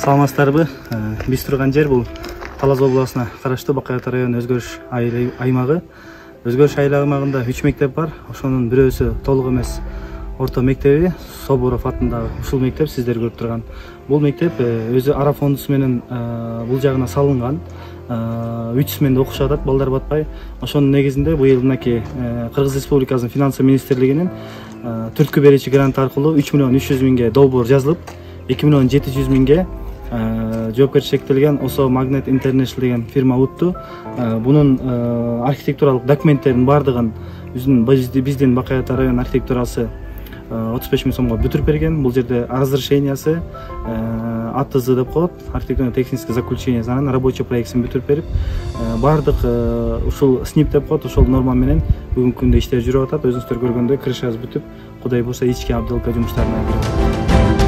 Саламатсыздарбы? Биз турган жер бул Талас областына караштуу Бакай Ата району өзгөрүш аймагы. Өзгөрүш аймагында 3 мектеп бар. Ошонун бирөөсү толук эмес орто мектеби, Соборов атындагы ушул мектеп сиздер көрүп турган. Бул мектеп өзү ара фондусу менен бул жагына салынган. 3 сменде окушуп атат, балдар батпай. Ошонун негизинде быйыл мынакей Кыргыз Республикасынын финансы министрлигинин түрткү берүүчү грант аркылуу 3 миллион 300 миңге долбоор жазылып, 2 миллион 700 миңге жоопкерчилик шектелген Осо Magnet International деген фирма утту. Бунун архитектуралык документтердин бардыгын биздин Бакай Ата район архитектурасы 35 миң сомго бүтүрүп берген. Бул жерде разрешениясы АТЗ деп коет, архитектурно-техническое заключение, анан рабочий проектсин бүтүрүп берип, бардык ушул СНИП деп коет, ошол норма менен бүгүнкү күндө иштер жүрүп атат. Өзүңүздөр көргөндөй крышасы бүтүп, Кудай бурса ички отделка жумуштарына кирип.